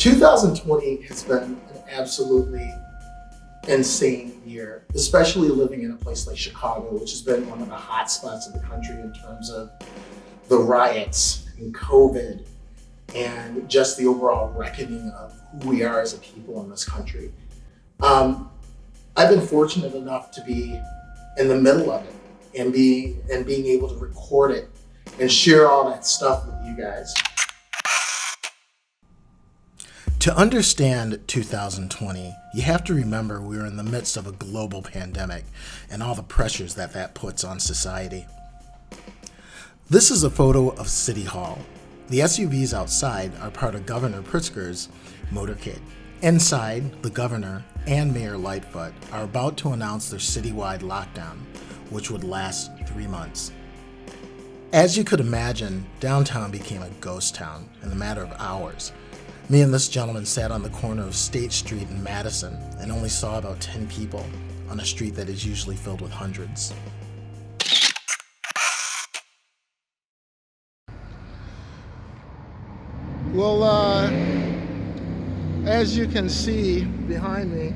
2020 has been an absolutely insane year, especially living in a place like Chicago, which has been one of the hot spots of the country in terms of the riots and COVID and just the overall reckoning of who we are as a people in this country. I've been fortunate enough to be in the middle of it and being able to record it and share all that stuff with you guys. To understand 2020, you have to remember we were in the midst of a global pandemic and all the pressures that puts on society. This is a photo of City Hall. The SUVs outside are part of Governor Pritzker's motorcade. Inside, the governor and Mayor Lightfoot are about to announce their citywide lockdown, which would last 3 months. As you could imagine, downtown became a ghost town in a matter of hours. Me and this gentleman sat on the corner of State Street in Madison and only saw about 10 people on a street that is usually filled with hundreds. Well, as you can see behind me,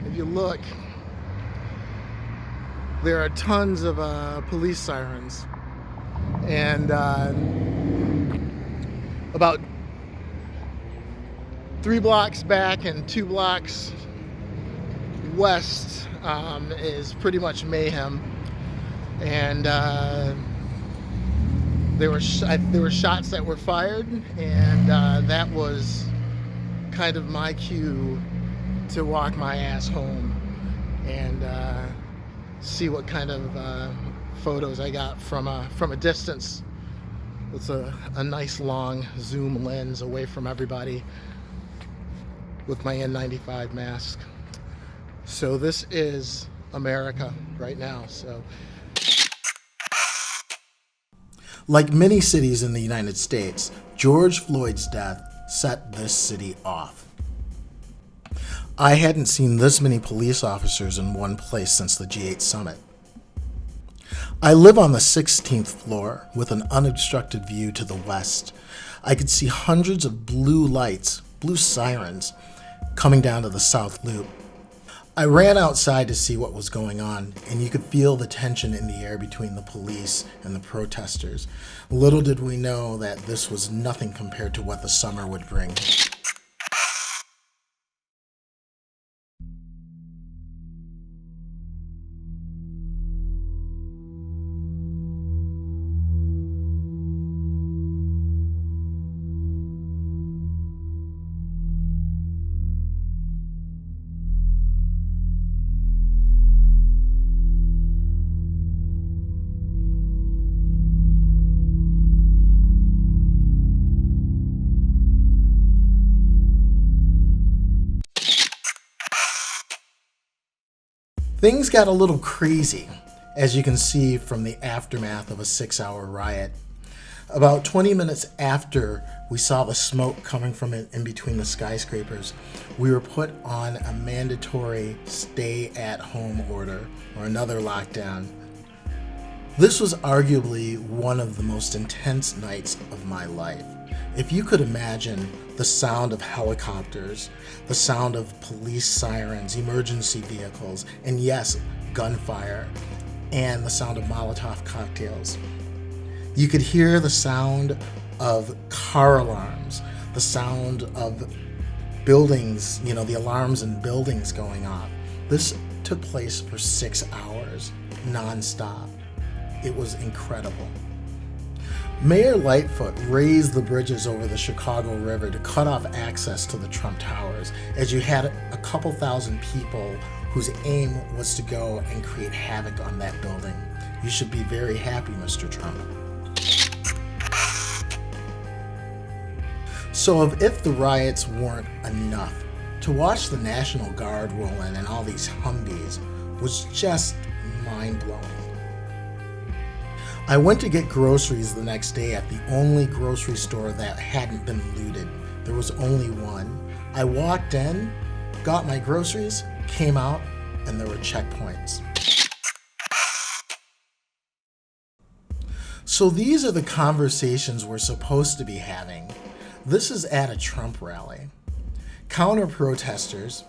if you look, there are tons of police sirens. And about 3 blocks back and 2 blocks west is pretty much mayhem. And there were shots that were fired, and that was kind of my cue to walk my ass home and see what kind of photos I got from a distance. It's a nice long zoom lens away from everybody with my N95 mask. So this is America right now. So, like many cities in the United States, George Floyd's death set this city off. I hadn't seen this many police officers in one place since the G8 summit. I live on the 16th floor with an unobstructed view to the west. I could see hundreds of blue lights, blue sirens, coming down to the South Loop. I ran outside to see what was going on, and you could feel the tension in the air between the police and the protesters. Little did we know that this was nothing compared to what the summer would bring. Things got a little crazy, as you can see from the aftermath of a 6-hour riot. About 20 minutes after we saw the smoke coming from in between the skyscrapers, we were put on a mandatory stay-at-home order, or another lockdown. This was arguably one of the most intense nights of my life. If you could imagine the sound of helicopters, the sound of police sirens, emergency vehicles, and yes, gunfire, and the sound of Molotov cocktails. You could hear the sound of car alarms, the sound of buildings, the alarms in buildings going off. This took place for 6 hours, nonstop. It was incredible. Mayor Lightfoot raised the bridges over the Chicago River to cut off access to the Trump Towers, as you had a couple thousand people whose aim was to go and create havoc on that building. You should be very happy, Mr. Trump. So if the riots weren't enough, to watch the National Guard roll in and all these Humvees was just mind-blowing. I went to get groceries the next day at the only grocery store that hadn't been looted. There was only one. I walked in, got my groceries, came out, and there were checkpoints. So these are the conversations we're supposed to be having. This is at a Trump rally. Counter-protesters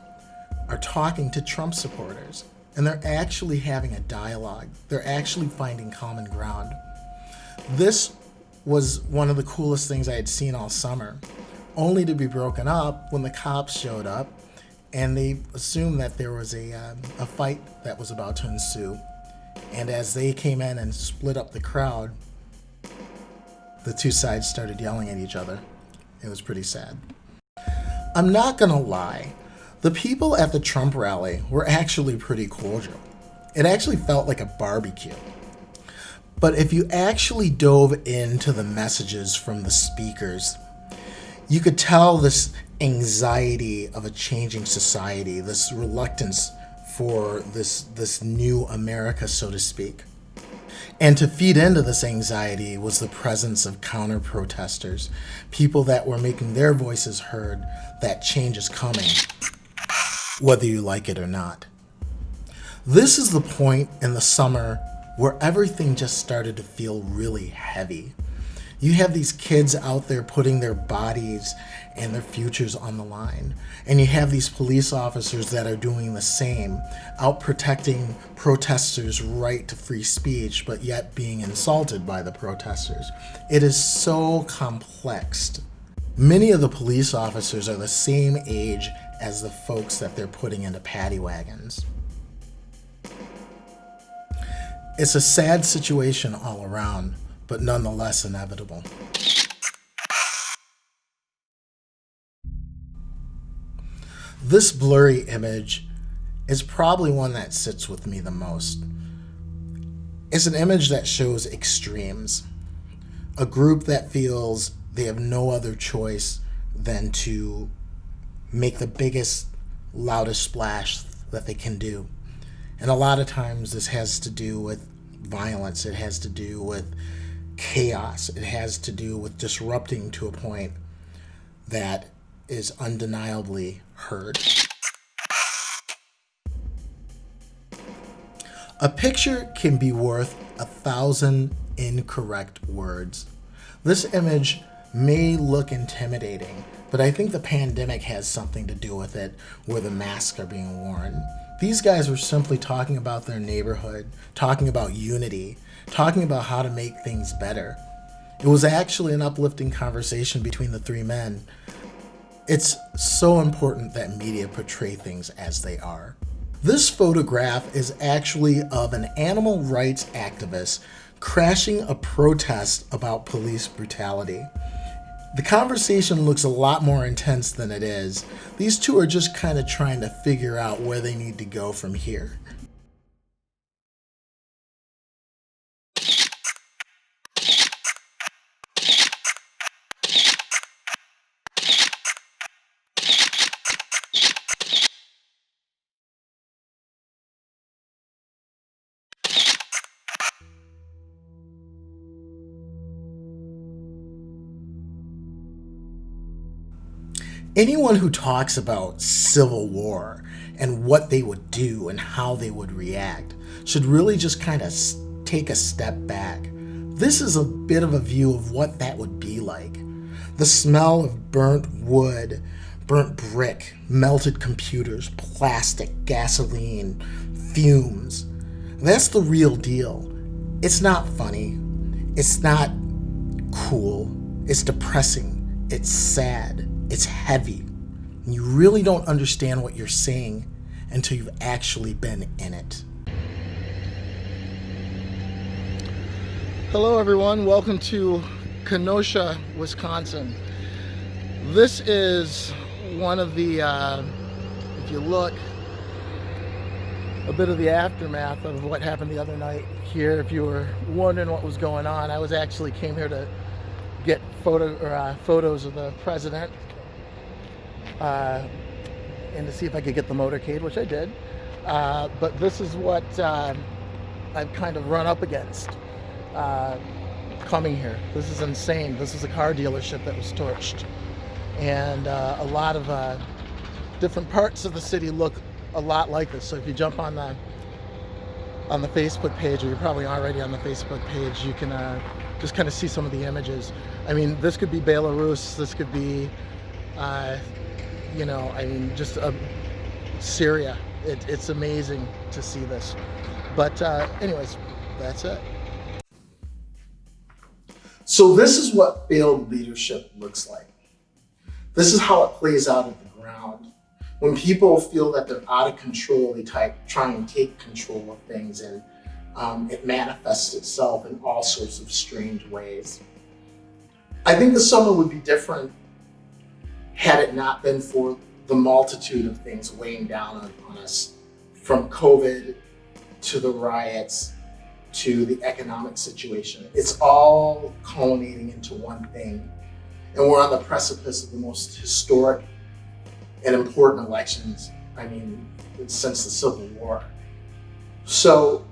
are talking to Trump supporters, and they're actually having a dialogue. They're actually finding common ground. This was one of the coolest things I had seen all summer, only to be broken up when the cops showed up and they assumed that there was a fight that was about to ensue. And as they came in and split up the crowd, the two sides started yelling at each other. It was pretty sad. I'm not gonna lie, the people at the Trump rally were actually pretty cordial. It actually felt like a barbecue. But if you actually dove into the messages from the speakers, you could tell this anxiety of a changing society, this reluctance for this new America, so to speak. And to feed into this anxiety was the presence of counter-protesters, people that were making their voices heard that change is coming, whether you like it or not. This is the point in the summer where everything just started to feel really heavy. You have these kids out there putting their bodies and their futures on the line. And you have these police officers that are doing the same, out protecting protesters' right to free speech, but yet being insulted by the protesters. It is so complex. Many of the police officers are the same age as the folks that they're putting into paddy wagons. It's a sad situation all around, but nonetheless inevitable. This blurry image is probably one that sits with me the most. It's an image that shows extremes. A group that feels they have no other choice than to make the biggest, loudest splash that they can do. And a lot of times this has to do with violence. It has to do with chaos. It has to do with disrupting to a point that is undeniably heard. A picture can be worth 1,000 incorrect words. This image may look intimidating, but I think the pandemic has something to do with it, where the masks are being worn. These guys were simply talking about their neighborhood, talking about unity, talking about how to make things better. It was actually an uplifting conversation between the three men. It's so important that media portray things as they are. This photograph is actually of an animal rights activist crashing a protest about police brutality. The conversation looks a lot more intense than it is. These two are just kind of trying to figure out where they need to go from here. Anyone who talks about civil war and what they would do and how they would react should really just kind of take a step back. This is a bit of a view of what that would be like. The smell of burnt wood, burnt brick, melted computers, plastic, gasoline, fumes. That's the real deal. It's not funny. It's not cool. It's depressing. It's sad. It's heavy. You really don't understand what you're saying until you've actually been in it. Hello everyone, welcome to Kenosha, Wisconsin. This is one of the, if you look, a bit of the aftermath of what happened the other night here. If you were wondering what was going on, I was actually came here to get photos of the president. And to see if I could get the motorcade, which I did. But this is what I've kind of run up against coming here. This is insane. This is a car dealership that was torched. And a lot of different parts of the city look a lot like this. So if you jump on the Facebook page, or you're probably already on the Facebook page, you can just kind of see some of the images. I mean, this could be Belarus. This could be you know, I mean, just Syria. It's amazing to see this. But anyways, that's it. So this is what failed leadership looks like. This is how it plays out at the ground. When people feel that they're out of control, they try and take control of things, and it manifests itself in all sorts of strange ways. I think the summer would be different had it not been for the multitude of things weighing down on us, from COVID to the riots to the economic situation. It's all culminating into one thing. And we're on the precipice of the most historic and important elections, I mean, since the Civil War. So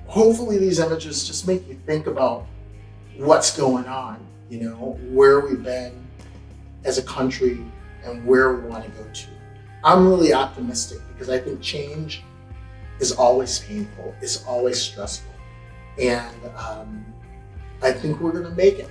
hopefully these images just make you think about what's going on, you know, where we've been as a country and where we want to go to. I'm really optimistic because I think change is always painful, it's always stressful. And I think we're going to make it.